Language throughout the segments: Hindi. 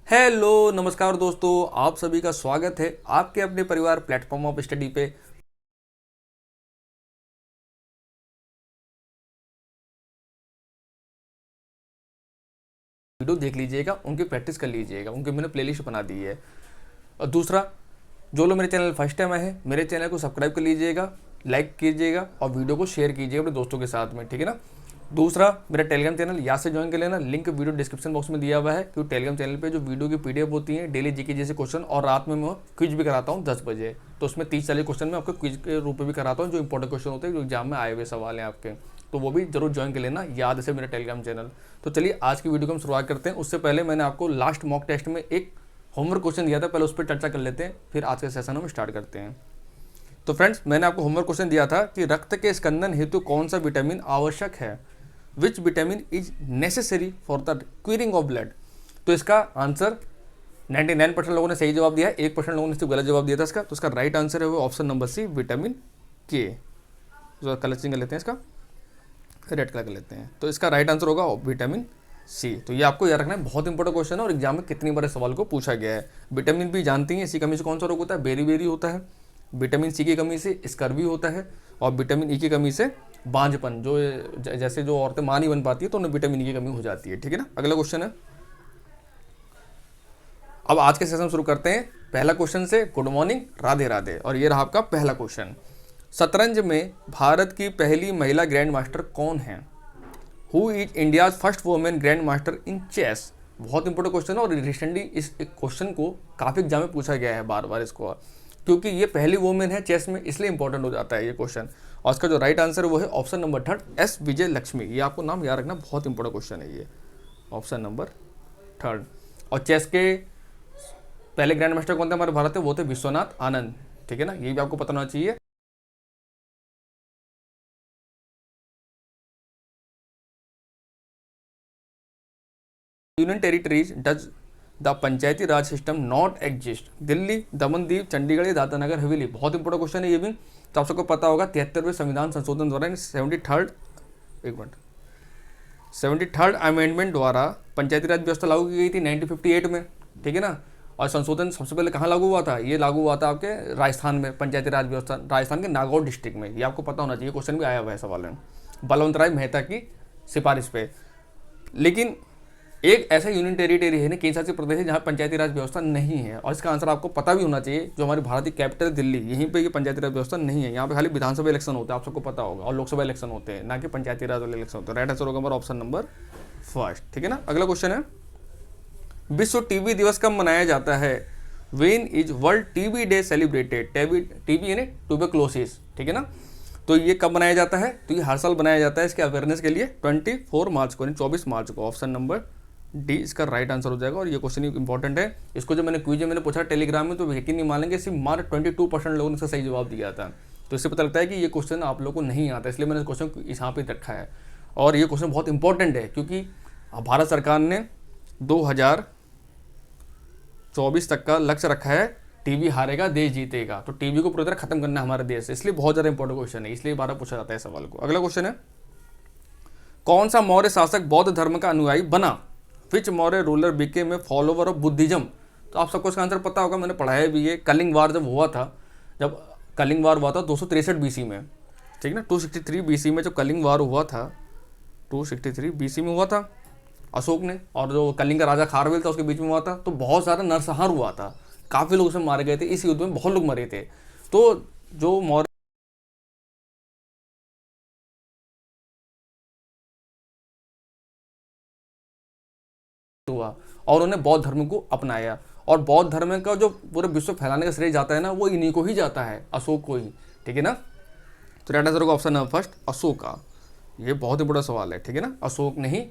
हेलो नमस्कार दोस्तों, आप सभी का स्वागत है आपके अपने परिवार प्लेटफॉर्म ऑफ स्टडी पे। वीडियो देख लीजिएगा, उनकी प्रैक्टिस कर लीजिएगा, उनकी मैंने प्लेलिस्ट बना दी है। और दूसरा, जो लोग मेरे चैनल फर्स्ट टाइम आए हैं, मेरे चैनल को सब्सक्राइब कर लीजिएगा, लाइक कीजिएगा और वीडियो को शेयर कीजिएगा अपने दोस्तों के साथ में, ठीक है ना। दूसरा, मेरा टेलीग्राम चैनल यहाँ से ज्वाइन कर लेना, लिंक वीडियो डिस्क्रिप्शन बॉक्स में दिया हुआ है। क्योंकि टेलीग्राम चैनल पे जो वीडियो की पीडीएफ होती है, डेली जीके जैसे क्वेश्चन, और रात में मैं क्विज भी कराता हूँ 10 बजे। तो उसमें 30-40 क्वेश्चन मैं आपको क्विज के रूप में भी कराता हूँ, जो इंपॉर्टेंट क्वेश्चन होते हैं, जो एग्जाम में आए हुए सवाल हैं आपके। तो वो भी जरूर ज्वाइन कर लेना, याद से मेरा टेलीग्राम चैनल। तो चलिए आज की वीडियो को हम शुरुआत करते हैं। उससे पहले मैंने आपको लास्ट मॉक टेस्ट में एक होमवर्क क्वेश्चन दिया था, पहले उस पर चर्चा कर लेते हैं, फिर आज के सेशन हम स्टार्ट करते हैं। तो फ्रेंड्स, मैंने आपको होमवर्क क्वेश्चन दिया था कि रक्त के स्कंदन हेतु कौन सा विटामिन आवश्यक है, which vitamin is necessary for the curing of blood. तो इसका आंसर 99% लोगों ने सही जवाब दिया है, 1% लोगों ने सिर्फ गलत जवाब दिया था इसका। तो इसका राइट आंसर है वो ऑप्शन नंबर सी, विटामिन के। जो कलर चेंज कर लेते हैं, इसका रेड कलर कर लेते हैं। तो इसका राइट आंसर होगा विटामिन सी। तो ये आपको याद रखना है, बहुत इंपॉर्टेंट क्वेश्चन है और एग्जाम में कितनी बार सवाल को पूछा गया है। विटामिन बी जानती हैं, इसी कमी से कौन सा रोग होता है, बेरी होता है। विटामिन सी की कमी से स्कर्वी होता है, और विटामिन ई की कमी से बांझपन, जो जैसे जो औरतें मां नहीं बन पाती है तो उन्हें विटामिन ई की कमी हो जाती है, ठीक है ना। अगला क्वेश्चन है, अब आज के सेशन शुरू करते हैं पहला क्वेश्चन से। Good morning, Radhe Radhe. और ये रहा आपका पहला क्वेश्चन। शतरंज में भारत की पहली महिला ग्रैंड मास्टर कौन है? Who is India's first women grand master in chess. बहुत इंपॉर्टेंट क्वेश्चन है और रिसेंटली इस क्वेश्चन को काफी एग्जाम में पूछा गया है बार बार इसको, क्योंकि ये पहली वुमेन है चेस में, इसलिए इंपॉर्टेंट हो जाता है ये क्वेश्चन। और इसका जो राइट आंसर है वो है ऑप्शन नंबर 3, एस विजय लक्ष्मी। ये आपको नाम याद रखना, बहुत इंपॉर्टेंट क्वेश्चन है ये, ऑप्शन नंबर 3। और चेस के पहले ग्रैंड मास्टर कौन थे हमारे भारत में, वो थे विश्वनाथ आनंद, ठीक है ना। ये भी आपको पता होना चाहिए। Union territories does the Panchayati Raj system not exist. Delhi, Daman Diu, Chandigarh या दादरा नगर हवेली। बहुत इंपॉर्टेंट क्वेश्चन है ये भी, तो आप सबको पता होगा 73वें संविधान संशोधन द्वारा 73rd अमेंडमेंट द्वारा पंचायती राज व्यवस्था लागू की गई थी 1958 में, ठीक है ना। और संशोधन सबसे पहले कहाँ लागू हुआ था, ये लागू हुआ था आपके राजस्थान में, पंचायती राज व्यवस्था राजस्थान के नागौर डिस्ट्रिक्ट में। ये आपको पता होना चाहिए, क्वेश्चन भी आया हुआ है सवाल में, बलवंत राय मेहता की सिफारिश पे। लेकिन एक ऐसा यूनियन टेरिटरी है ना, केंद्र शासित प्रदेश है, जहाँ पंचायती राज व्यवस्था नहीं है। और इसका आंसर आपको पता भी होना चाहिए, जो हमारी भारत की कैपिटल दिल्ली, यहीं पे ये पंचायती राज व्यवस्था नहीं है। यहाँ पे खाली विधानसभा इलेक्शन होता है, आप सबको पता होगा, और लोकसभा इलेक्शन होते हैं, ना कि पंचायती राज वाले इलेक्शन होते हैं। राइट आंसर होगा हमारा ऑप्शन नंबर 1, ठीक है ना। अगला क्वेश्चन है, विश्व टीबी दिवस कब मनाया जाता है? When is world TB day celebrated. TB यानी ट्यूबरक्लोसिस, ठीक है ना। तो ये कब मनाया जाता है? तो ये हर साल बनाया जाता है इसके अवेयरनेस के लिए 24 मार्च को, यानी 24 मार्च को। ऑप्शन नंबर डी इसका राइट आंसर हो जाएगा। और ये क्वेश्चन इंपॉर्टेंट है, इसको जो मैंने क्विज में मैंने पूछा टेलीग्राम में, तो यकीन नहीं मानेंगे, सिर्फ मात्र 22% लोगों ने इसका सही जवाब दिया था। तो इससे पता लगता है कि ये क्वेश्चन आप लोगों को नहीं आता, इसलिए मैंने क्वेश्चन यहाँ पे रखा है। और ये क्वेश्चन बहुत इंपॉर्टेंट है, क्योंकि भारत सरकार ने 2024 तक का लक्ष्य रखा है, टीबी हारेगा देश जीतेगा। तो टीबी को पूरी तरह खत्म करना है हमारे देश से, इसलिए बहुत ज़्यादा इंपॉर्टेंट क्वेश्चन है, इसलिए बार पूछा जाता है सवाल को। अगला क्वेश्चन है, कौन सा मौर्य शासक बौद्ध धर्म का अनुयायी बना? Which Maurya ruler became a follower of Buddhism. तो आप सबको इसका आंसर पता होगा, मैंने पढ़ाया भी है। कलिंग वार जब हुआ था, जब कलिंग वार हुआ था 263 बीसी में, ठीक ना, 263 बीसी में जब कलिंग वार हुआ था, 263 बीसी में हुआ था अशोक ने, और जो कलिंग का राजा खारवेल था उसके बीच में हुआ था। तो बहुत सारा नरसंहार हुआ था, काफ़ी लोग उसमें मारे गए थे, इस युद्ध में बहुत लोग मरे थे। तो जो मौर्य हुआ और उन्हें बौद्ध धर्म को अपनाया, और बौद्ध धर्म का जो पूरे विश्व फैलाने का श्रेय जाता है ना, वो इन्हीं को ही जाता है, अशोक को ही, ठीक है ना। तो राइट आंसर होगा ऑप्शन नंबर 1, अशोका। ये बहुत ही बड़ा सवाल है, ठीक है ना। अशोक ने ही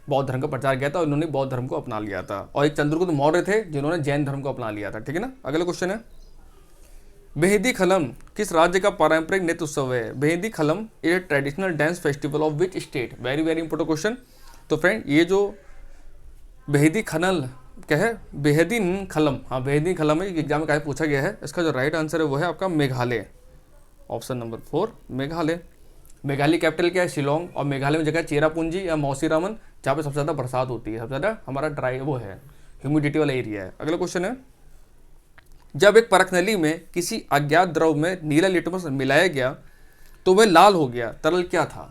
बौद्ध धर्म का प्रचार किया था और इन्होंने बौद्ध धर्म को अपना लिया था। और एक चंद्रगुप्त मौर्य थे जिन्होंने जैन धर्म को अपना लिया था, ठीक है ना। अगला क्वेश्चन है, बेहदी खलम किस राज्य का पारंपरिक नृत्य उत्सव है? बेहदी खलम is traditional dance festival of which state. Very very important question. तो फ्रेंड, ये जो बेहदी खनल क्या है, बेहदी खलम, हाँ बेहदी खलम है, एग्जाम में काफी पूछा गया है। इसका जो राइट आंसर है वो है आपका Meghalaya, option number 4, Meghalaya. Meghalaya capital क्या है? शिलोंग। और मेघालय में जगह चेरापूंजी या मौसीरामन, जहाँ पे सबसे ज़्यादा बरसात होती है, सबसे ज़्यादा हमारा ड्राई वो है, ह्यूमिडिटी वाला एरिया है। अगला क्वेश्चन है, जब एक परख नली में किसी अज्ञात द्रव में नीला लिटमस मिलाया गया तो वह लाल हो गया, तरल क्या था?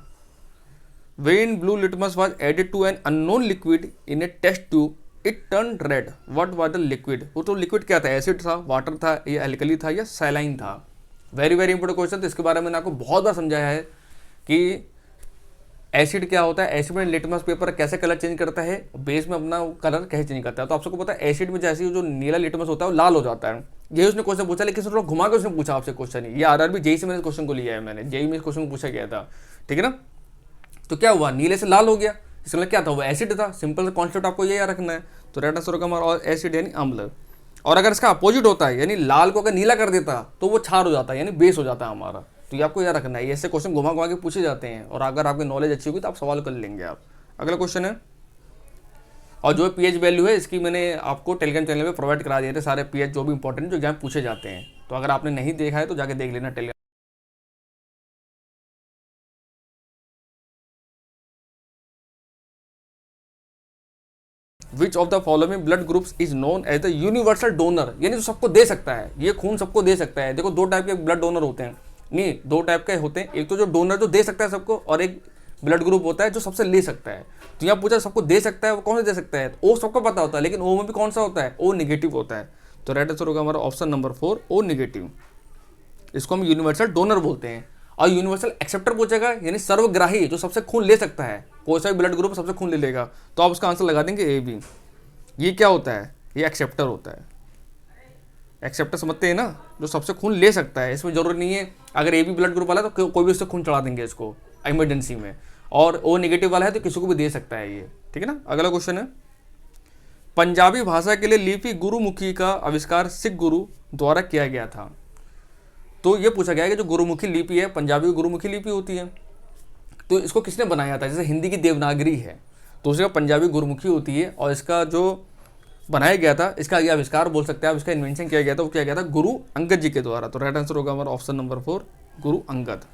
When blue litmus was added to an unknown liquid in a test tube, it turned red. What was the liquid? वो तो लिक्विड क्या था? एसिड था, वाटर था, या एल्कली था, या सैलाइन था? Very very important question. तो इसके बारे में मैंने आपको बहुत बार समझाया है कि एसिड क्या होता है, एसिड में लिटमस पेपर कैसे कलर चेंज करता है, बेस में अपना कलर कैसे चेंज करता है। तो आप सबको पता है एसिड में जैसे ही जो नीला लिटमस होता है वो लाल हो जाता है। यही उसने क्वेश्चन पूछा, लेकिन थोड़ा घुमा के उसने पूछा आपसे क्वेश्चन। ये आरआरबी जेई से मैंने क्वेश्चन को लिया है, मैंने जेई में इस क्वेश्चन को पूछा गया था, ठीक है ना। तो क्या हुआ, नीले से लाल हो गया, इसका मतलब क्या था, वो एसिड था। सिंपल सा कॉन्सेप्ट आपको ये याद रखना है। तो राइट आंसर होगा हमारा एसिड यानी अम्ल। और अगर इसका अपोजिट होता है, यानी लाल को अगर नीला कर देता तो वो क्षार हो जाता है, यानी बेस हो जाता है हमारा। तो ये आपको याद रखना है, ऐसे क्वेश्चन घुमा घुमा के पूछे जाते हैं, और अगर आपकी नॉलेज अच्छी होगी तो आप सवाल कर लेंगे आप। अगला क्वेश्चन है, और जो पीएच वैल्यू है इसकी मैंने आपको टेलीग्राम चैनल पे प्रोवाइड करा दिए थे सारे पीएच जो भी इंपॉर्टेंट जो एग्जाम पूछे जाते हैं। तो अगर आपने नहीं देखा है तो जाके देख लेना Telegram. Which of the following blood groups is known as the universal donor, यानी जो सबको दे सकता है, ये खून सबको दे सकता है। देखो दो टाइप के ब्लड डोनर होते हैं, नहीं दो टाइप के होते हैं, एक तो जो डोनर जो दे सकता है सबको, और एक ब्लड ग्रुप होता है जो सबसे ले सकता है। तो यहाँ पूछा सबको दे सकता है, वो कौन सा दे सकता है? ओ सबको पता होता है, लेकिन ओ में भी कौन सा होता है? ओ निगेटिव होता है। तो राइट आंसर होगा हमारा ऑप्शन नंबर 4, ओ निगेटिव। इसको हम यूनिवर्सल डोनर बोलते हैं। और यूनिवर्सल एक्सेप्टर पूछेगा, यानी सर्वग्राही, जो सबसे खून ले सकता है, कोई सा भी ब्लड ग्रुप सबसे खून ले लेगा, तो आप उसका आंसर लगा देंगे ए बी। ये क्या होता है? ये एक्सेप्टर होता है। एक्सेप्टर समझते हैं ना, जो सबसे खून ले सकता है। इसमें जरूरी नहीं है अगर ए बी ब्लड ग्रुप वाला है तो कोई भी उससे खून चढ़ा देंगे इसको इमरजेंसी में, और ओ नेगेटिव वाला है तो किसी को भी दे सकता है ये, ठीक है ना। अगला क्वेश्चन है, पंजाबी भाषा के लिए लिपि गुरुमुखी का आविष्कार सिख गुरु द्वारा किया गया था। तो ये पूछा गया है कि जो गुरुमुखी लिपि है, पंजाबी की गुरुमुखी लिपि होती है, तो इसको किसने बनाया था? जैसे हिंदी की देवनागरी है, तो उसका पंजाबी गुरुमुखी होती है, और इसका जो बनाया गया था, इसका ये आविष्कार बोल सकते हैं आप, इसका इन्वेंशन किया गया था, वो किया गया था गुरु अंगद जी के द्वारा। तो राइट आंसर होगा हमारा ऑप्शन नंबर 4, गुरु अंगद।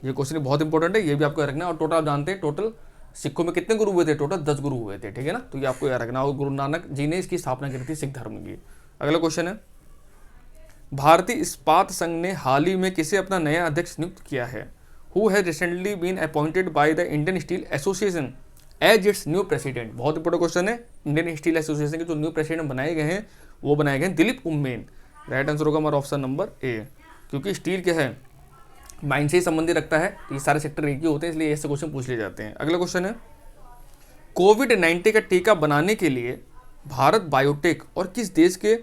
ये क्वेश्चन बहुत इंपॉर्टेंट है, ये भी आपको याद रखना है। और टोटल आप जानते हैं टोटल सिखों में कितने गुरु हुए थे? टोटल 10 गुरु हुए थे, ठीक है ना। तो ये आपको याद रखना। और गुरु नानक जी ने इसकी स्थापना की थी सिख धर्म की। अगला क्वेश्चन है, भारतीय इस्पात संघ ने हाल ही में किसे अपना नया अध्यक्ष नियुक्त किया है? Who has recently been appointed by the Indian steel association as its new president. बहुत इंपॉर्टेंट क्वेश्चन है। इंडियन स्टील एसोसिएशन के जो न्यू प्रेसिडेंट बनाए गए हैं वो बनाए गए हैं दिलीप उम्मेन। राइट आंसर होगा हमारा ऑप्शन नंबर ए, क्योंकि स्टील क्या है, माइन से ही संबंधित रखता है, ये सारे सेक्टर एक ही होते हैं, इसलिए ऐसे क्वेश्चन पूछ लिए जाते हैं। अगला क्वेश्चन है, कोविड-19 का टीका बनाने के लिए भारत बायोटेक और किस देश के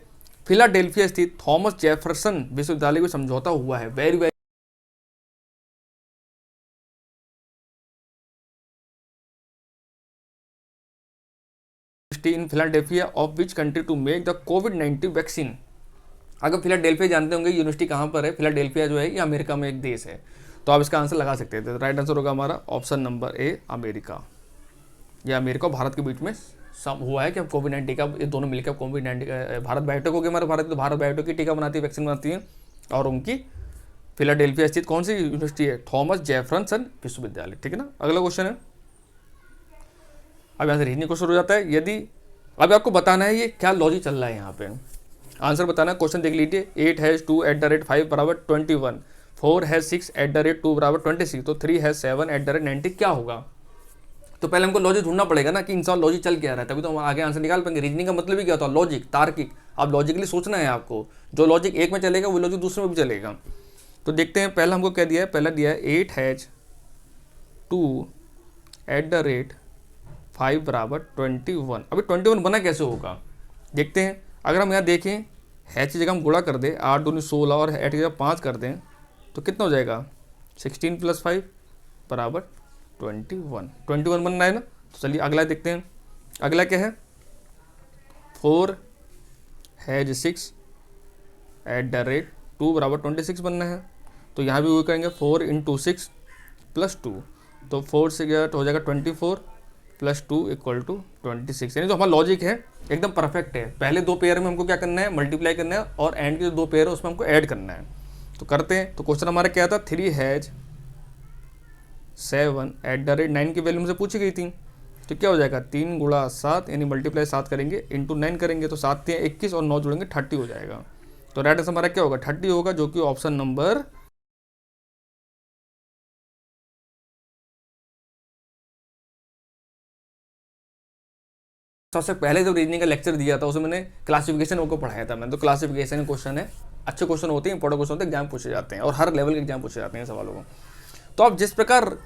फिलाडेल्फिया स्थित थॉमस जेफरसन विश्वविद्यालय को समझौता हुआ है? Very very in Philadelphia of which country to make the कोविड-19 वैक्सीन। अगर फिलाडेल्फिया जानते होंगे यूनिवर्सिटी कहाँ पर है, फिलाडेल्फिया जो है ये अमेरिका में एक देश है, तो आप इसका आंसर लगा सकते थे। राइट आंसर होगा हमारा ऑप्शन नंबर ए, अमेरिका। यह अमेरिका और भारत के बीच में हुआ है कि अब कोविड-19 का ये दोनों मिलकर कोविड-19 भारत बायोटेक हो गया हमारे भारत, तो भारत बायोटेक की टीका बनाती है, वैक्सीन बनाती है, और उनकी फिलाडेल्फिया स्थित कौन सी यूनिवर्सिटी है? थॉमस जेफरसन विश्वविद्यालय, ठीक है ना। अगला क्वेश्चन है, अब यहाँ से रीजनिंग क्वेश्चन हो जाता है। यदि अब आपको बताना है ये क्या लॉजिक चल रहा है, यहाँ पे आंसर बताना है। क्वेश्चन देख लीजिए, 8 हैज़ 2 @ 5 बराबर 21, 4 हैज़ 6 @ 2 बराबर 26, तो 3 हैज़ 7 @ 90 क्या होगा? तो पहले हमको लॉजिक ढूंढना पड़ेगा ना कि इंसान लॉजिक चल क्या रहा है, तभी तो हम आगे आंसर निकाल पाएंगे। रीजनिंग का मतलब ही क्या होता है? लॉजिक, तार्किक। अब लॉजिकली सोचना है आपको, जो लॉजिक एक में चलेगा वो लॉजिक दूसरे में भी चलेगा। तो देखते हैं, पहला हमको क्या दिया है? पहला दिया है 8 हैज़ 2 @ 5 बराबर 21। अभी 21 बना कैसे होगा देखते हैं। अगर हम यहाँ देखें, हैच की जगह हम गुणा कर दें, 8 दूनी 16 और एट की जगह 5 कर दें, तो कितना हो जाएगा? 16 + 5 बराबर 21। 21 बनना है ना। तो चलिए अगला देखते हैं। अगला क्या है? 4 हैज़ 6 @ 2 बराबर 26 बनना है। तो यहाँ भी वही करेंगे, 4 × 6 + 2, तो 4 से गया तो हो जाएगा 24 + 2 = 26। यानी जो हमारा लॉजिक है एकदम परफेक्ट है। पहले दो पेयर में हमको क्या करना है? मल्टीप्लाई करना है, और एंड के जो दो पेयर है उसमें हमको ऐड करना है। तो करते हैं। तो क्वेश्चन हमारा क्या था? 3 हैज़ 7 @ 9 की वैल्यू हमसे पूछी गई थी, तो क्या हो जाएगा 3 गुणा 7 यानी मल्टीप्लाई 7 करेंगे इंटू 9 करेंगे तो 7 3 21 और 9 जोड़ेंगे 30 हो जाएगा। तो राइट आंसर हमारा क्या होगा 30 होगा, जो कि ऑप्शन नंबर सबसे पहले जब रीजनिंग का लेक्चर दिया था उसमें मैंने क्लासिफिकेशन को पढ़ाया था। मैंने तो क्लासिफिकेशन के क्वेश्चन है, अच्छे क्वेश्चन होते हैं, इंपॉर्टेंट क्वेश्चन होते हैं, एग्जाम पूछे जाते हैं और हर लेवल के एग्जाम पूछे जाते हैं सवालों को। तो अब जिस प्रकार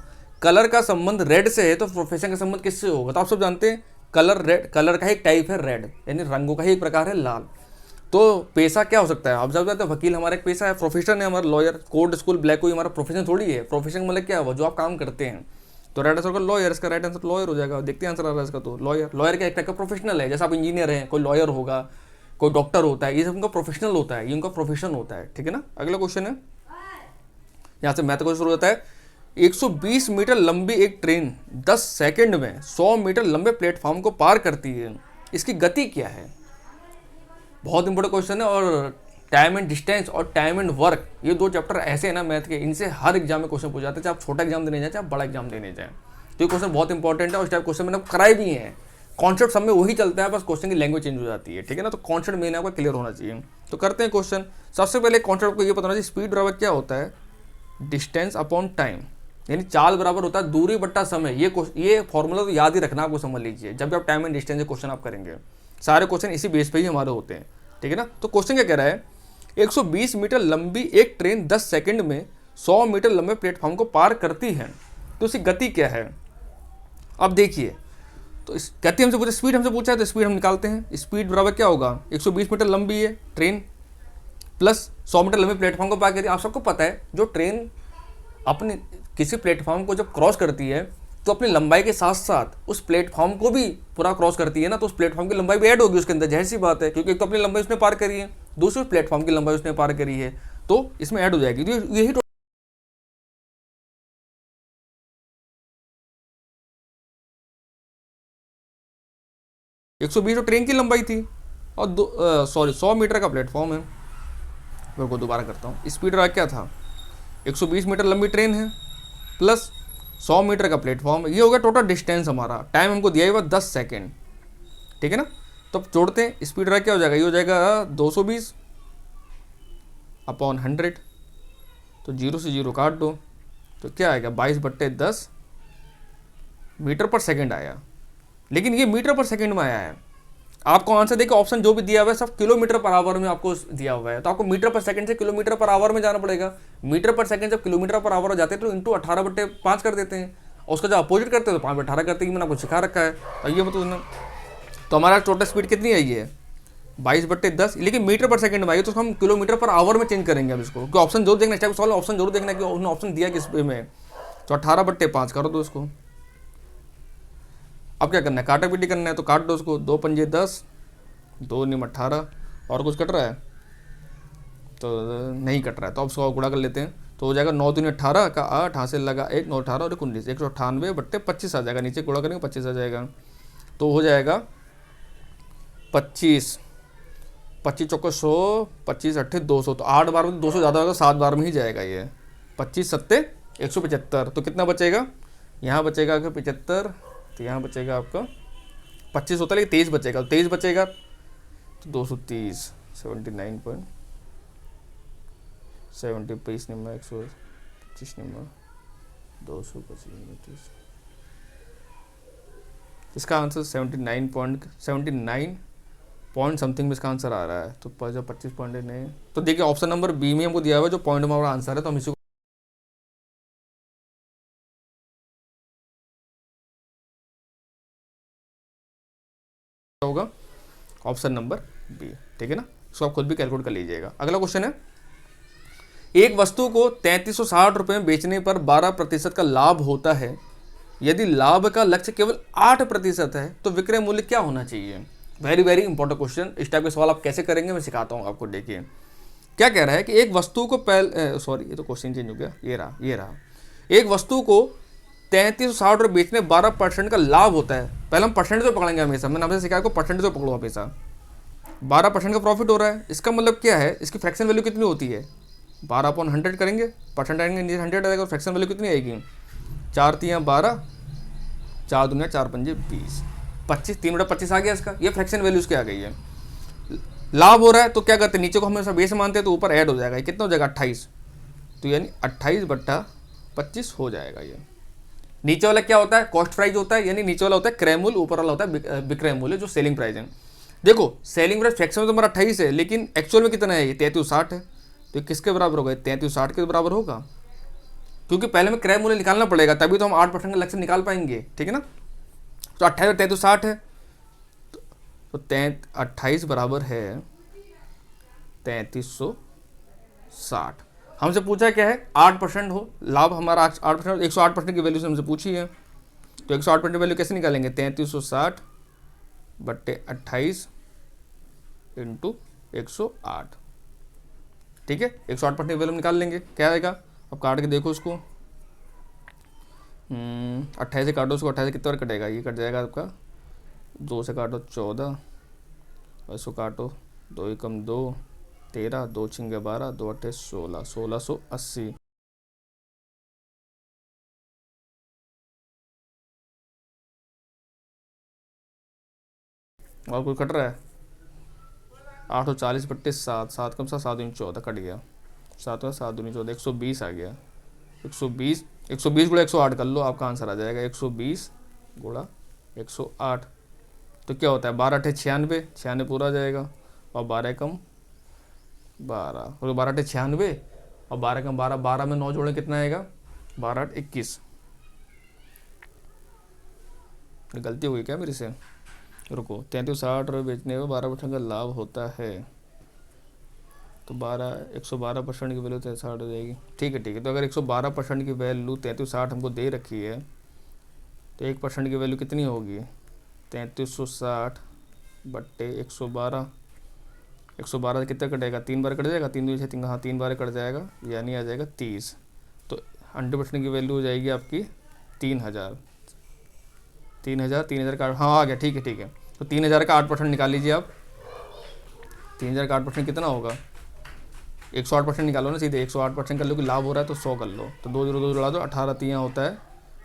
कलर का संबंध रेड से है तो प्रोफेशन का संबंध किससे होगा? तो आप सब जानते हैं कलर रेड, कलर का एक टाइप है रेड, यानी रंगों का ही एक प्रकार है लाल। तो पेशा क्या हो सकता है? आप जब जाते हैं वकील हमारा एक पेशा है, प्रोफेशन है हमारा लॉयर, कोर्ट स्कूल ब्लैक कोई हमारा प्रोफेशन थोड़ी है। प्रोफेशन मतलब क्या हुआ? जो आप काम करते हैं। तो राइट आंसर होगा लॉयर, इसका राइट आंसर लॉयर हो जाएगा। देखते हैं आंसर आ रहा है इसका। तो लॉयर, लॉयर का एक टाइप का प्रोफेशनल है, जैसे आप इंजीनियर हैं, कोई लॉयर होगा, कोई डॉक्टर होता है, ये सब उनका प्रोफेशनल होता है, ये उनका प्रोफेशन होता है, ठीक है ना। अगला क्वेश्चन है, यहाँ से मैथ क्वेश्चन शुरू होता है। 120 मीटर लंबी एक ट्रेन 10 सेकंड में 100 मीटर लंबे प्लेटफॉर्म को पार करती है, इसकी गति क्या है? बहुत इंपॉर्टेंट क्वेश्चन है। और टाइम एंड डिस्टेंस और टाइम एंड वर्क, ये 2 चैप्टर ऐसे हैं ना मैथ के, इनसे हर एग्जाम में क्वेश्चन पूछ जाते हैं, चाहे आप छोटा एग्जाम देने जाए चाहे आप बड़ा एग्जाम देने जाए। तो ये क्वेश्चन बहुत इंपॉर्टेंट है और इस टाइप क्वेश्चन मैंने कराए भी हैं। कॉन्सेप्ट सब में वही चलता है, बस क्वेश्चन की लैंग्वेज चेंज हो जाती है, ठीक है ना। तो कॉन्सेप्ट मेन आपका क्लियर होना चाहिए। तो करते हैं क्वेश्चन। सबसे पहले कॉन्सेप्ट को ये पता होना चाहिए, स्पीड बराबर क्या होता है? डिस्टेंस अपॉन टाइम, यानी चाल बराबर होता है दूरी बट्टा समय। ये फॉर्मूला तो याद ही रखना, आपको समझ लीजिए जब भी आप टाइम एंड डिस्टेंस के क्वेश्चन आप करेंगे। सारे क्वेश्चन इसी बेस पे ही हमारे होते हैं, ठीक है ना। तो क्वेश्चन क्या कह रहा है? 120 मीटर लंबी एक ट्रेन 10 सेकंड में 100 मीटर लंबे प्लेटफॉर्म को पार करती है, तो उसकी गति क्या है? अब देखिए, तो इस गति हमसे पूछा, स्पीड हमसे पूछा है, तो स्पीड हम निकालते हैं। स्पीड बराबर क्या होगा? 120 मीटर लंबी है ट्रेन प्लस 100 मीटर लंबे प्लेटफॉर्म को पार करती है। आप सबको पता है जो ट्रेन अपने किसी प्लेटफॉर्म को जब क्रॉस करती है तो अपनी लंबाई के साथ साथ उस प्लेटफॉर्म को भी पूरा क्रॉस करती है ना, तो उस प्लेटफॉर्म की लंबाई भी ऐड होगी उसके अंदर, जाहिर सी बात है, क्योंकि एक तो अपनी लंबाई उसने पार करी है, दूसरे प्लेटफॉर्म की लंबाई उसने पार करी है, तो इसमें ऐड हो जाएगी। तो यही 120 तो ट्रेन की लंबाई थी और 100 मीटर का प्लेटफॉर्म है। मैं को दोबारा करता हूँ, स्पीड रहा क्या था? 120 मीटर लंबी ट्रेन है प्लस 100 मीटर का प्लेटफॉर्म, ये हो गया टोटल डिस्टेंस हमारा। टाइम हमको दिया हुआ 10 सेकेंड, ठीक है ना। तो अब जोड़ते हैं, स्पीड रहा क्या हो जाएगा? ये हो जाएगा 220 अपॉन 100, तो 0 से 0 काट दो, तो क्या आएगा? 22/10 मीटर पर सेकेंड आया। लेकिन ये मीटर पर सेकेंड में आया है। आपको आंसर देखिए, ऑप्शन जो भी दिया हुआ है सब किलोमीटर पर आवर में आपको दिया हुआ है, तो आपको मीटर पर सेकंड से किलोमीटर पर आवर में जाना पड़ेगा। मीटर पर सेकंड जब किलोमीटर पर आवर हो जाते हैं तो इंटू 18/5 कर देते हैं, और उसका जब अपोजिट करते हैं तो 5/18 करते हैं। मैंने आपको सिखा रखा है, तो ये मतलब ना। तो हमारा टोटल स्पीड कितनी आई है? 22/10, लेकिन मीटर पर सेकंड में आई, तो हम किलोमीटर पर आवर में चेंज करेंगे अब इसको, क्योंकि ऑप्शन जरूर देखना चाहिए सवाल, ऑप्शन जरूर देखना कि उन्होंने ऑप्शन दिया किस में। तो 18/5 करो दो इसको। अब क्या करना है? काटा पीटी करना है, तो काट दो उसको। 2 पंजे 10, 2 निम 18, और कुछ कट रहा है? तो नहीं कट रहा है, तो अब उसको गुणा कर लेते हैं। तो हो जाएगा 9 दूनी 18 का 8, हाथ से लगा 1, 9 18 और 19, 198/25 आ जाएगा। नीचे गुणा करेंगे 25 आ जाएगा, तो हो जाएगा 25, 25 चौको 100, 25 अट्ठे 200, तो 8 बार में 200 ज़्यादा होगा, 7 बार में ही जाएगा ये। 25 सत्ते 175, तो कितना बचेगा? यहाँ बचेगा आपका 75, तो यहाँ बचेगा आपका 25 होता है, लेकिन 23 बचेगा, तो 23 बचेगा, तो 230, 79.70 25 निम्न 125 निम्न 225, इसका आंसर 79 पॉइंट समथिंग में इसका आंसर आ रहा है। तो 25 पॉइंट नहीं, तो देखिए ऑप्शन नंबर बी में हमको दिया हुआ है जो पॉइंट में हमारा आंसर है, तो हम इसी होगा ऑप्शन नंबर बी, ठीक है ना। इसको आप खुद भी कैलकुलेट कर लीजिएगा। अगला क्वेश्चन है, एक वस्तु को 3360 रुपये में बेचने पर 12% का लाभ होता है। यदि लाभ का लक्ष्य केवल 8% है तो विक्रय मूल्य क्या होना चाहिए? Very very important question. इस टाइप के सवाल आप कैसे करेंगे मैं सिखाता हूँ आपको। देखिए क्या कह रहा है कि एक वस्तु को ये तो क्वेश्चन चेंज हो गया, ये रहा। एक वस्तु को 3360 रुपये बेचने 12% का लाभ होता है। पहले हम परसेंट तो पकड़ेंगे हमेशा, मैंने आपसे सिखाया को परसेंट तो पकड़ो हमेशा। 12% का प्रॉफिट हो रहा है, इसका मतलब क्या है? इसकी फ्रैक्शन वैल्यू कितनी होती है? 12/100 करेंगे, परसेंट आएंगे नीचे 100 आएगा, फ्रैक्शन वैल्यू कितनी आएगी? 4 3 12, 4 दूनिया 4 पंजे 20, 25, 3/25 आ गया इसका, ये फ्रैक्शन वैल्यू इसकी आ गई है। लाभ हो रहा है तो क्या करते हैं, नीचे को हम हमेशा बेस मानते हैं तो ऊपर ऐड हो जाएगा, कितना हो जाएगा 28, तो यानी 28/25 हो जाएगा ये। नीचे वाला क्या होता है, कॉस्ट प्राइस होता है, यानी नीचे वाला होता है क्रय मूल्य, ऊपर वाला होता है विक्रय मूल्य, जो सेलिंग प्राइस है। देखो सेलिंग प्राइस फ्रैक्शन में तो हमारा 28 है, लेकिन एक्चुअल में कितना है, ये 3360 है, तो किसके बराबर होगा, 3360 के बराबर होगा, क्योंकि पहले हमें क्रय मूल्य निकालना पड़ेगा, तभी तो हम 8% का लक्ष्य निकाल पाएंगे, ठीक है ना। तो 28 और 3360 है, तो 28 बराबर है 3360। हमसे पूछा क्या है, 8% हो लाभ हमारा, 8%, 108% की वैल्यू से हमसे पूछी है, तो 108% वैल्यू कैसे निकालेंगे, 3360/28 इंटू 108, ठीक है। 108% की वैल्यू निकाल लेंगे, क्या आएगा, अब काट के देखो उसको, 28 से काटो उसको, 28 से कितना बार कटेगा, ये कट जाएगा आपका, 2 से काटो 14, और इसको काटो, 2 एकम 2, 13, 2 छिंगे 12, 2 अट्ठे 16, 1680। और कोई कट रहा है, 840/7, 7 कम 7, 7 दूनी 14 कट गया, 7 का 7 दूनी 14, 120 आ गया, 120 गुणा 108 कर लो, आपका आंसर आ जाएगा 120 गुणा 108, तो क्या होता है, 12 अट्ठे 96, 96 पूरा जाएगा, और 12 कम 12, और 12 अट्ठे 96, और 12 कम 12, 12 में 9 जोड़े कितना आएगा, 12 8 21, गलती हुई क्या मेरे से, रुको, 3360 रुपये बेचने में 12% का लाभ होता है, तो 112% की वैल्यू 6360 हो जाएगी, ठीक है ठीक है। तो अगर 112% की वैल्यू 3360 हमको दे रखी है, तो 1% की वैल्यू कितनी होगी, 3360/112, 112 से कितना कटेगा, 3 बार कट जाएगा, 3 2 6 3, हाँ 3 बार कट जाएगा, यानी आ जाएगा 30, तो 100% की वैल्यू हो जाएगी आपकी 3000, 3000 का, हाँ आ गया, ठीक है ठीक है। तो 3000 का 8% निकाल लीजिए आप, 3000 का 8% कितना होगा, 108% निकालो ना सीधे, 108% कर लो कि लाभ हो रहा है तो 100 कर लो, तो 2 0 2 जोड़ा दो, 18 3 होता है,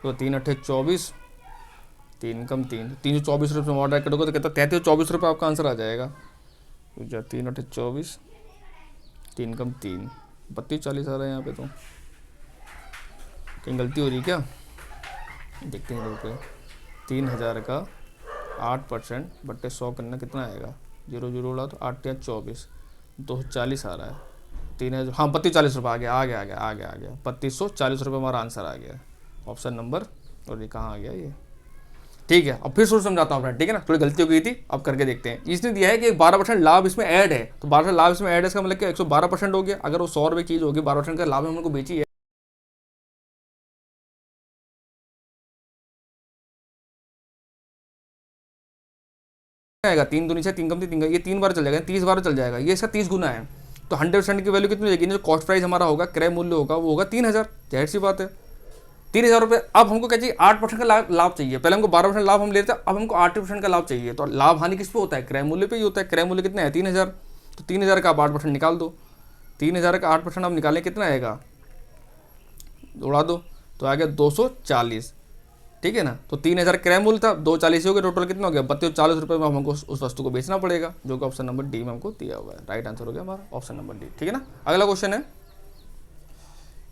तो 3 अट्ठे 24, 3 कम 3, 324 रुपये में ऑर्डर करोगे तो कहता 3324 रुपये आपका आंसर आ जाएगा, तो 3 अट्ठे 24, 3 कम 3, 3240 आ रहा है यहाँ पे, तो कहीं गलती हो रही क्या, देखते हैं रुपये, 3000 का 8%/100 करना कितना आएगा, 0 0 उड़ा तो 8 या 24, 240 आ रहा है, 3000, हाँ 3240 रुपये आ गया 3240 रुपये हमारा आंसर आ गया, ऑप्शन नंबर, और ये कहाँ आ गया ये, ठीक है। अब फिर सोच समझाता हूँ फ्रेंड, ठीक है ना, थोड़ी गलती हो गई थी, अब करके देखते हैं। इसने दिया है कि 12% लाभ इसमें ऐड है, तो 12% लाभ इसमें ऐड है, इसका मतलब क्या 112% हो गया, अगर वो 100 रुपये चीज़ होगी, 12% का लाभ हमको बेची है, आएगा 3 दूनी 6, 3 कम 3, ये 3 बार चल जाएगा, 30 बार चल जाएगा, ये इसका 30 गुना है, तो 100% की वैल्यू कितनी हो जाएगी, जो कॉस्ट प्राइस हमारा होगा, क्रय मूल्य होगा, वो होगा 3000, जाहिर सी बात है 3000 रुपये। अब हमको क्या चाहिए, 8% का लाभ चाहिए, पहले हमको 12% लाभ हम लेते हैं, अब हमको 8% का लाभ चाहिए, तो लाभ हानि किस पे होता है, क्रय मूल्य पे ही होता है, क्रय मूल्य कितना है 3000, तो 3000 का आप 8% निकाल दो, 3000 का 8% आप निकालें कितना आएगा, उड़ा दो, तो आ गया 240, ठीक है ना। तो 3000 क्रय मूल्य था, 240 हो गया, टोटल कितना हो गया 3240 रुपये में हमको उस वस्तु को बेचना पड़ेगा, जो कि ऑप्शन नंबर डी में हमको दिया हुआ है, राइट आंसर हो गया हमारा ऑप्शन नंबर डी, ठीक है ना। अगला क्वेश्चन है,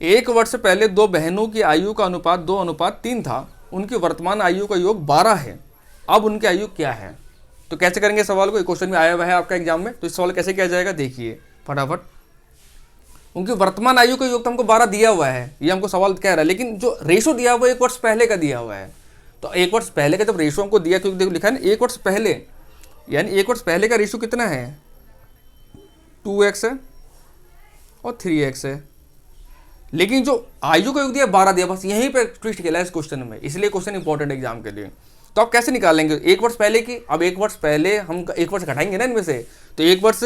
1 वर्ष पहले 2 बहनों की आयु का अनुपात 2:3 था, उनकी वर्तमान आयु का योग 12 है, अब उनकी आयु क्या है। तो कैसे करेंगे सवाल को, एक क्वेश्चन में आया हुआ है आपका एग्जाम में, तो इस सवाल कैसे किया जाएगा, देखिए फटाफट। उनकी वर्तमान आयु का योग तो हमको 12 दिया हुआ है, ये हमको सवाल कह रहा है, लेकिन जो रेशो दिया हुआ है 1 वर्ष पहले का दिया हुआ है, तो 1 वर्ष पहले का जब रेशो हमको दिया, क्योंकि देखो लिखा है ना 1 वर्ष पहले, यानी 1 वर्ष पहले का रेशो कितना है, 2x है और 3x है, लेकिन जो आयु का योग दिया 12 दिया, बस यहीं पे ट्विस्ट खेला है इस क्वेश्चन में, इसलिए क्वेश्चन इंपॉर्टेंट एग्जाम के लिए। तो आप कैसे निकालेंगे 1 वर्ष पहले की, अब 1 वर्ष पहले हम 1 वर्ष घटाएंगे ना इनमें से, तो 1 वर्ष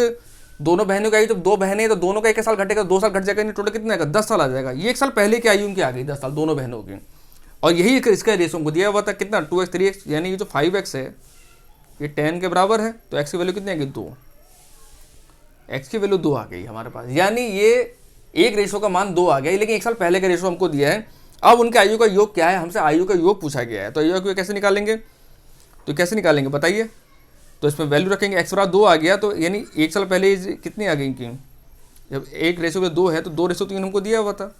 दोनों बहनों की आयु, जब 2 बहनें तो दोनों का 1 साल घटेगा, 2 साल घट जाएगा, टोटल कितना आएगा 10 साल आ जाएगा, ये 1 साल पहले की आयु उनकी आ गई 10 साल दोनों बहनों की, और यही इसका रेशो हमको दिया हुआ था कितना 2x 3x, यानी ये जो 5x है ये 10 के बराबर है, तो x की वैल्यू कितनी आ गई 2, x की वैल्यू 2 आ गई हमारे पास, यानी ये एक रेशो का मान 2 आ गया, लेकिन 1 साल पहले का रेशो हमको दिया है। अब उनके आयु का योग क्या है, हमसे आयु का योग पूछा गया है, तो आयु का योग कैसे निकालेंगे, तो कैसे निकालेंगे बताइए। तो इसमें वैल्यू रखेंगे, x/2 आ गया, तो यानी 1 साल पहले एज कितनी आ गई इनकी, जब 1:2 है तो 2:3 हमको दिया हुआ था।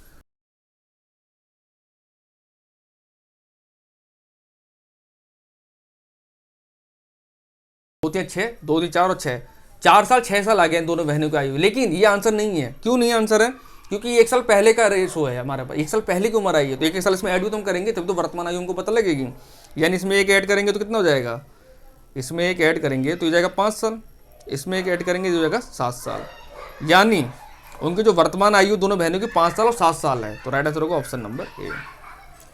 होते हैं 6, 2 3 4 और 6, 4 साल 6 साल आ गए इन दोनों बहनों की आयु। लेकिन ये आंसर नहीं है, क्यों नहीं आंसर है, क्योंकि ये 1 साल पहले का रेशो है हमारे पास, 1 साल पहले की उम्र आई है, तो 1 साल इसमें ऐड भी तो हम करेंगे तब तो वर्तमान आयु हमको पता लगेगी। यानी इसमें एक ऐड करेंगे तो कितना हो जाएगा, इसमें एक ऐड करेंगे तो हो जाएगा 5 साल, इसमें एक ऐड करेंगे तो हो जाएगा 7 साल। यानी उनकी जो वर्तमान आयु दोनों बहनों की 5 साल और 7 साल है, तो राइट आंसर होगा ऑप्शन नंबर ए।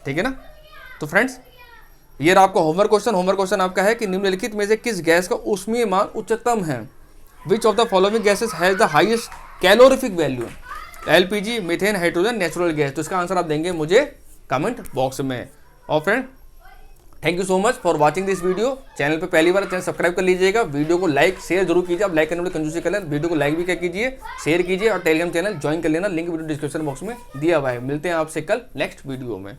ठीक है ना। तो फ्रेंड्स ये रहा आपका होमवर्क क्वेश्चन। होमवर्क क्वेश्चन आपका है कि निम्नलिखित में से किस गैस का ऊष्मीय मान उच्चतम है, विच of the following gases has the highest calorific value, LPG, methane, hydrogen, natural gas. तो इसका आंसर आप देंगे मुझे कमेंट बॉक्स में। और friend thank you so much for watching this video. Channel पे पहली बार चैनल सब्सक्राइब कर लीजिएगा, वीडियो को लाइक शेयर जरूर कीजिए, आप लाइक करने में कंजूसी कर लें, वीडियो को लाइक भी कर कीजिए, शेयर कीजिए और टेलीग्राम चैनल ज्वाइन कर लेना, लिंक वीडियो डिस्क्रिप्शन बॉक्स में दिया हुआ है। मिलते हैं आपसे कल नेक्स्ट वीडियो में।